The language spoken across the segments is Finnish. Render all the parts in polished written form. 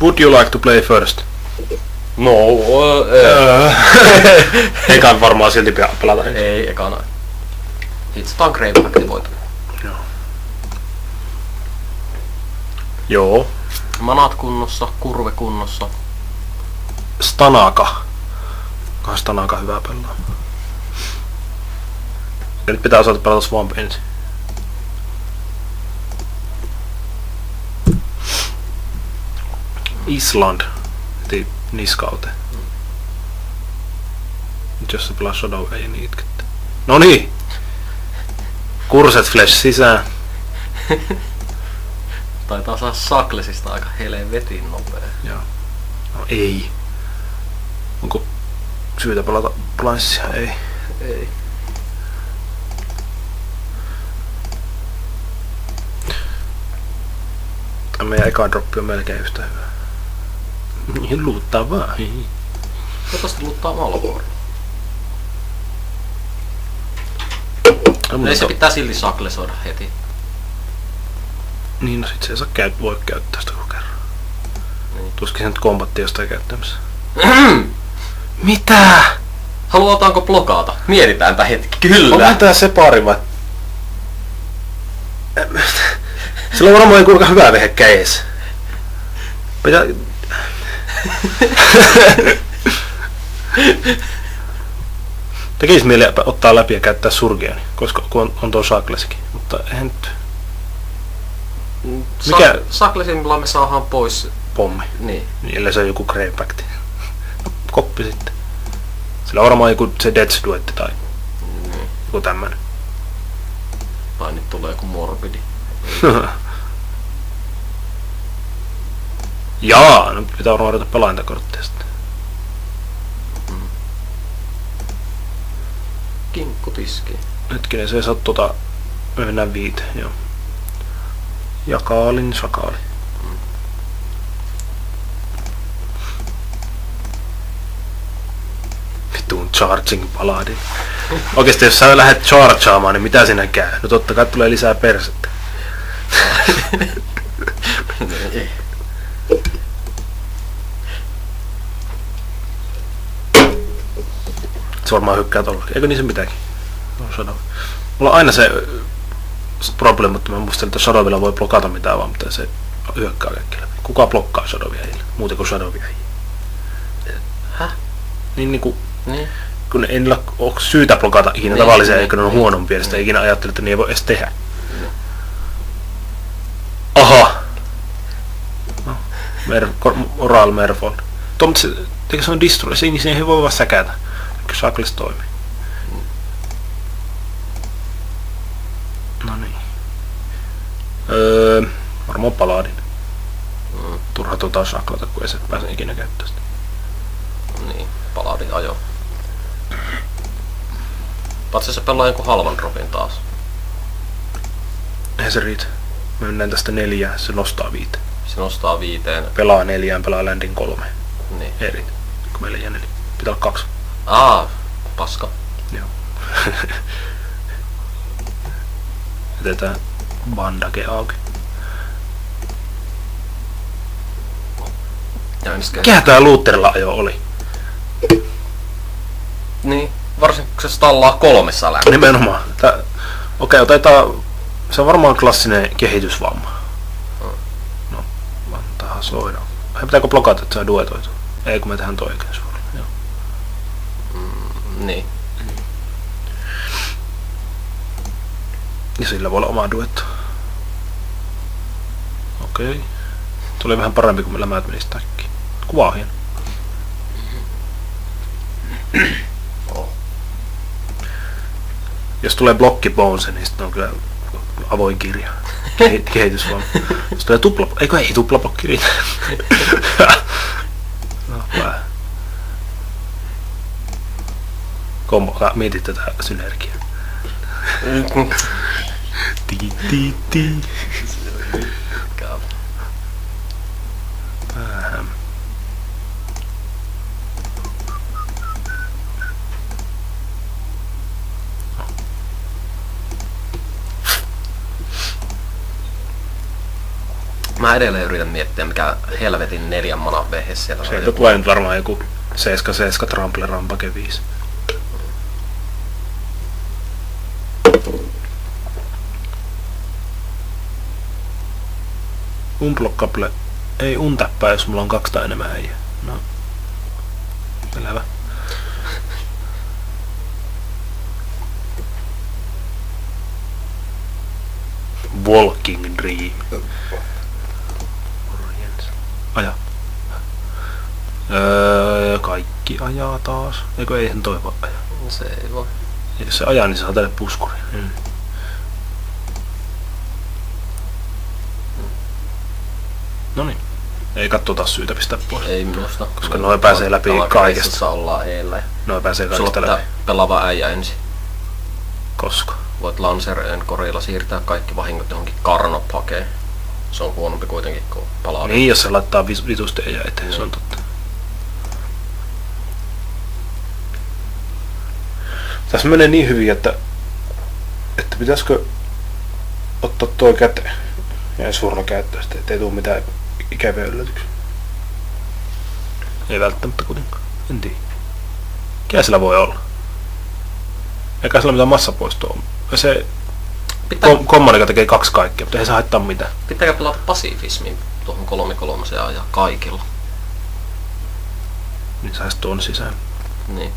Would you like to play first? No, Eikä varmaan silti pelata. ei ekana. Hitsataan Grave aktivoitu. Joo. Joo. Manat kunnossa, kurve kunnossa. Stanaka. Onkohan Stanaka hyvä pelaa? Ja nyt pitää osata pelata Swamp ensin. Island. Heti niskauteen. Nyt jos se pelaa Shadow ei niin itkettä. Noniin! Kurset Flash sisään. Taitaa saa Saklesista aika helvetin nopea. Joo. No ei. Onko syytä pelata Blancea? Ei. Ei. Meidän eka droppi on melkein yhtä hyvä. Niin luuttaa vaan. Toivottavasti luuttaa Malvoor. No, Ei se pitää silti saklesoida heti. Niin, no sit se ei saa voi käyttää sitä koko kerran. Niin. Tuskin sen nyt kombatti jostain käyttämässä. Mitä? Halutaanko blokata? Mietitäänpä hetki. Kyllä! Onko tää se pari vai? Sillä on varmaan kuinka hyvä vehe käes. Pitää... Tekis mieli ottaa läpi ja käyttää surgeani, koska on tuo Shaklesikin, mutta eihän nyt... Mikä? Saklesimmilla me saadaan pois. Pommi. Niin. Ellei se on joku Grave Pact. No, koppi sitten. Sillä on varmaan joku se Death's Duetti tai joku tämmönen. Tai nyt tulee joku Morbidi. Jaa, no pitää varmaan ruveta pelaamaan tätä korttia sitten. Kinkkutiski. Hetkinen, se ei saa me mennään 5, joo. Jakaalin, sakaali. Vittuun charging paladin. Oikeesti jos sä lähdet chargeaamaan, niin mitä siinä käy? No totta kai tulee lisää persettä. Se varmaan hykkää tollakin. Eikö niin se mitäkin? No, Shadow. Mulla on aina se probleema, että mä muistelin, että Shadowilla voi blokata mitään vaan, mutta se hyökkää kaikki läpi. Kuka blokkaa Shadowia heille? Muuten kuin Shadowia heille. Häh? Niin. Kun ei niillä ole syytä blokata ikinä tavallisia, eikö ne ole huonompia, sitä ikinä ajattele, että ne ei voi edes tehdä. Aha! No, Oral Merfolk. Mutta se on Destroy, se ei voi vaan säkätä. Shackles toimii. No niin. Varmaan Paladin. Turha shaklata, kun ei se pääse ikinä käyttämään sitä. Niin, Paladin ajo. Patsi se pelaa jonkun halvan dropin taas. Eihän se riitä. Me mennään tästä 4, se nostaa 5. Se nostaa 5. Pelaa 4, pelaa landin 3. Niin. Ei riitä. Kun meillä jää 4. Pitää olla 2. Paska. Joo. Jätetään bandage auki. Mikä tää Lutherilla ajo oli? Niin, varsinkin kun se stallaa 3 lämpöä. Nimenomaan. Okei, otetaan... Se on varmaan klassinen kehitysvamma. No, antaa soida. Pitääkö blokata, että se on duetoitu? Ei, kun me tehdään toi oikein suoraan. Joo. Niin. Ja sillä voi olla oma duetto. Okei. Tuli vähän parempi, kun meillä määt meni stackiin. Kuva on hieno. Jos tulee blokki Bones, niin sitten on kyllä avoin kirja. Kehitysvamma. Jos tulee ei tuplablokki riitä. No, vähän. Mietit tätä synergiaa. Ti. Vähän. Mä edelleen yritän miettiä, mikä helvetin 4 manan vehe siellä on. Sieltä tulee nyt varmaan joku 7 Trample Rampage 5. Unblockable. Ei untäppää, jos mulla on 2 tai enemmän äijää. No. Selvä. Walking Dream. Aja. Kaikki ajaa taas. Eikö eihän toi vaan aja? Se ei voi. Jos se ajaa, niin saa tälle puskuri. Noniin. Ei katsota syytä pistää pois. Ei minusta. Koska noin pääsee läpi kaikesta. Ollaan eellä. Noin pääsee kaikesta Sulla läpi. pitää pelaava äijä ensin. Koska? Voit Lancer korilla siirtää kaikki vahingot johonkin karnopakeen. Se on huonompi kuitenkin kuin palaa. Niin, jos se laittaa vitusti äijää eteen, se on totta. Tässä menee niin hyvin, että pitäisikö ottaa toi käteen ja surno käyttöön sitten, ettei tuu mitään ikäviä yllätyksiä. Ei välttämättä kuitenkaan. En tiedä. Mikä sillä voi olla? Eikä sillä mitään massapoistoa ole. Se kommari tekee 2 kaikkea, mutta ei se haittaa mitään. Pitääkö pelata pasifismin tuohon 3-3 ja kaikilla? Niin saisi tuon sisään. Niin.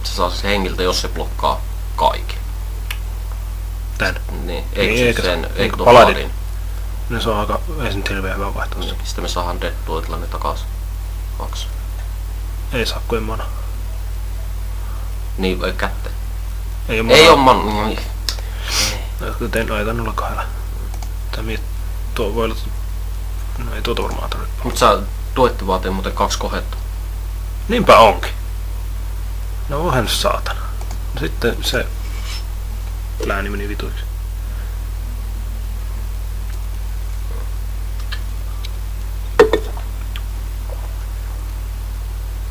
Se saa siis hengiltä, jos se blokkaa kaikki. Tän. Niin, Eikä tuon Paladin. Paladin. Ne se on aika, ei se nyt hirveän hyvä vaihtoehto. Niin, sitten me saadaan Dead Duelilla ne takas. 2. Ei saa kuin mana. Niin, ei kätteen. Ei oo Ei oo mana. man... Tein aitan 0-2. Tuo voi olla... No ei tuota varmaan tarvitse. Mut sä duetti vaatii muuten 2 kohetta. Niinpä onkin. No onhan saatana. No sitten se lääni meni vituiksi.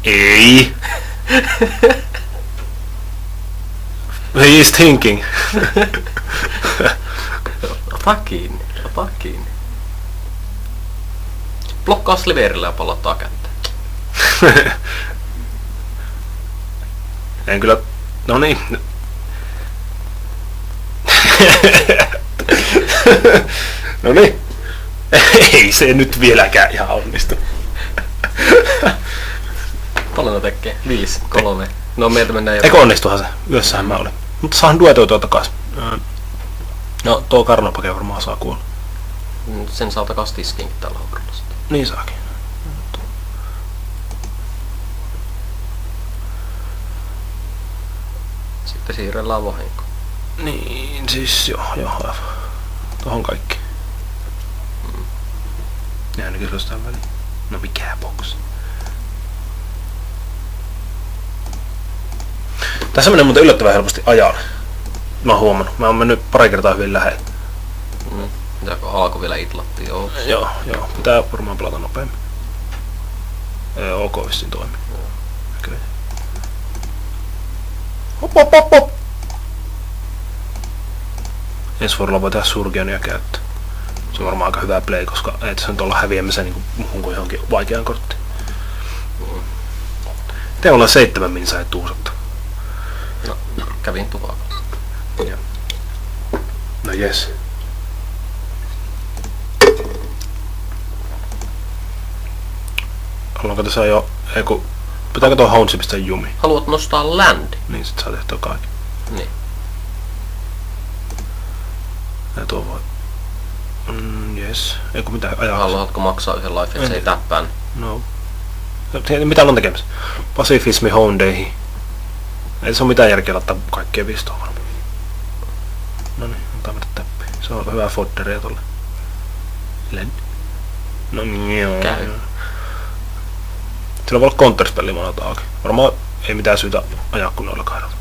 Ei! He is thinking. Ota kiinni, ota kiinni. Blokkaa sliverillä ja palottaa kättä. En kyllä... No niin. No niin. Ei se nyt vieläkään ihan onnistu. Paljon tekee? 5, 3. No meiltä mennään jo. Eikö onnistuhan se? Yössähän mä olin. Mutta saan duetoitua takas. No tuo karnopake varmaan saa kuolla. Sen saa takas tiskinkin tällä hommalla sitten. Niin saakin. Sitten siirrellään vahinko. Niin siis joo aivan. Tohon kaikki. Ja ainakin se jostain väliin. No mikä box? Tässä menee muuten yllättävän helposti ajan. Mä oon huomannut. Mä oon mennyt pari kertaa hyvin lähellä. Pitääkö alku vielä itlattiin? Joo. Pitää varmaan pelata nopeammin. OK vissiin toimii. Okay. Hop. Ensi vuorolla voi tehdä Surgeonia käyttöä. Se on varmaan aika hyvä play, koska ei tässä nyt olla häviämässä niin muuhun kuin johonkin vaikeaan korttiin. Te ollaan 7 minsaa ei tuusattu. No, kävin tuvakalla. Joo. No jes. Ollaanko tässä jo... Pitääkö tuo Houndsi pistää jumi? Haluat nostaa land? Niin sit saa tehtyä kaikki. Niin. Ja tuo voi... Jes. Eiku mitään ajaa. Haluatko maksaa yhden life, että se ei täppään? No. Mitä on tekemässä? Pacifismi Houndeihin. Ei se ole mitään järkeä laittaa kaikkea vistoa varmaan. Noniin, antaa mennä täppiin. Se on hyvää fodderia tolle. Len. No joo. Käy. Sillä voi olla counterspellimonota auki. Varmaan ei mitään syytä ajaa kun noilla kahdella.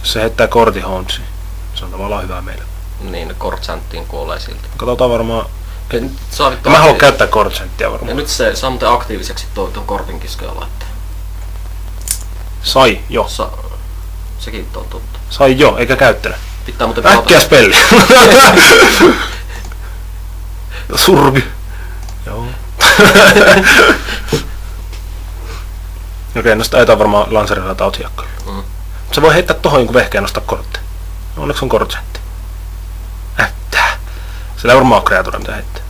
Se heittää korti Houndsiin. Se on tavallaan hyvää meille. Niin, Kortsanttiin kuolee siltä. Katsotaan varmaan... Mä haluan käyttää Kortsanttia varmaan. Ja nyt se saa muuten aktiiviseksi tuon kortin kiskoja laittaa. Sai jo. Sekin on totta. Sai jo, eikä käyttänyt. Pitää muuten Äkkiä spelli. Surgy. Joo. Okei, no sitä ei varmaan lanserilla tautiakkoilla. Se voi heittää tohon jonkun vehkeen nostaa kortteja. Onneksi on kortsetti. Ättää. Sillä ei varmaan ole kreatura mitä heittää.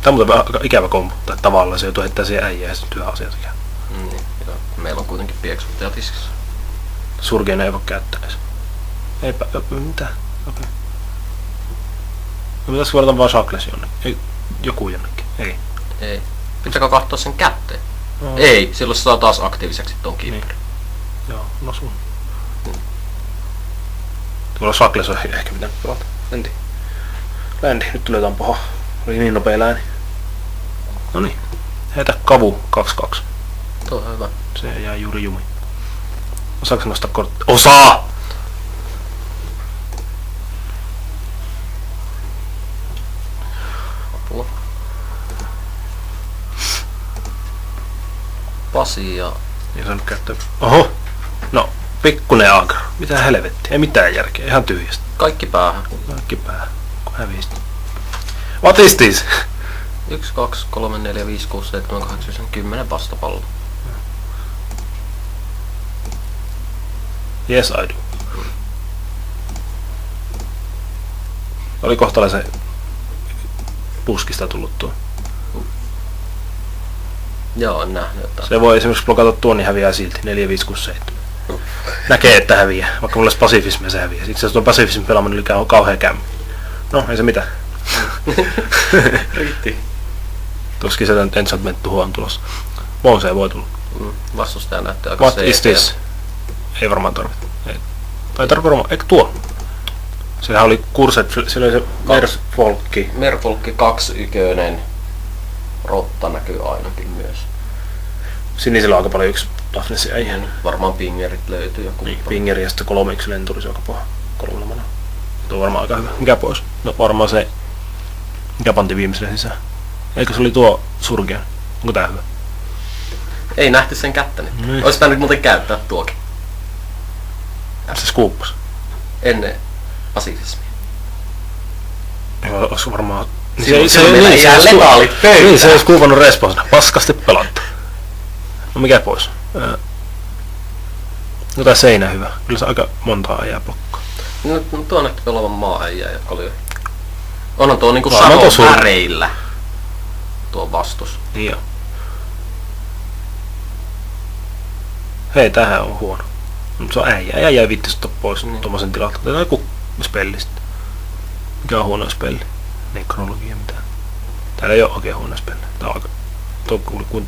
Tää on muuten aika ikävä kombo. Tai tavallaan se joutuu heittää siihen äijää ja se työ asiat ikään. Niin, meillä on kuitenkin pieksuttaja tiskissä. Surgeen ei voi käyttää edes. Eipä, mitä? Okei. No pitäisikö varata vaan Shakles jonnekin? Ei, joku jonnekin. Ei. Ei. Pitääkö katsoa sen kätteen? No. Ei, silloin se saa taas aktiiviseksi ton keeperin. Niin. Joo, no sun. Tuolla Shakles on ehkä pitänyt pelata. Ländi, nyt tulee jotain paha. Oli niin nopea lääni. Noniin. Heitä kavu 2-2. Tuo on hyvä. Se jää juuri jumi. Osaako nostaa kortti? Osaa! Apua. Pasi ja... Niin saanut käyttää. Oho! No, pikkunen agra. Mitä helvettiä? Ei mitään järkeä. Ihan tyhjästä. Kaikki päähän. Kaikki päähän. Kun hävistä. What is this? 1, 2, 3, 4, 5, 6, 7, 8, 9, 10 vastapalloa. Yes, I do. Oli kohtalaisen puskista tullut tuo. Joo, en nähnyt jotain. Se voi esimerkiksi blokata tuon, niin häviää silti. 4, 5, 6, 7. Näkee, että häviää. Vaikka mulla olisi pasifismia, se häviää. Itse asiassa tuon pasifismin pelaaminen on kauhea kämmi. No, ei se mitään. Riitti. Tuskin se enchantment tuho on tulossa. Bonsai voi tulla. Vastustaja näyttää aika What is this? Ei varmaan tarvitse. Ei. Tai tarvitse varmaan. Eikö tuo? Sehän oli kurset, siellä oli se Merfolkki. Merfolkki 2 ykönen. Rotta näkyy ainakin myös. Sinisellä on aika paljon yksi Daphnesin äijä. Varmaan pingerit löytyy joku. Niin, pingeri ja sitten 3 yksi lenturi, se on aika paha. 3 mana. Tuo on varmaan aika hyvä. Mikä pois? No varmaan se, mikä panti viimeiselle sisään. Eikö se oli tuo Surgea? Onko tää hyvä? Ei nähty sen kättä nyt. Niin. Ois pitänyt muuten käyttää tuokin. Se skuuppas. Ennen pasifismia. Joo, olisiko varmaan... Se meillä jää letaalit pöytään. Niin, se olisi kuuvannut respausina. Paskasti pelattu. No mikä pois? No tää seinä hyvä. Kyllä se aika montaa ajaa blokkaa. No tuo näytti pelaavan maa-äijää, joka oli... Onhan tuo niinku No, tuo sadon väreillä. Tuo vastus. Niin joo. Hei, tämähän on huono. Se on äijä. Äijä ei viittisi ottaa pois tommosen tilalta. Tämä on joku spellistä. Mikä on huono spelli? Nekrologia mitään. Täällä ei oo oikein huono spelli. Tää on aika...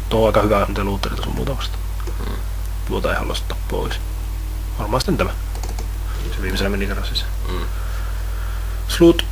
Tuo on aika hyvä, mitä luutterit on muuta vasta. Tuota ei halua ottaa pois. Varmaan sitten tämä. Se viimeisellä meni kerran sisään. Slut.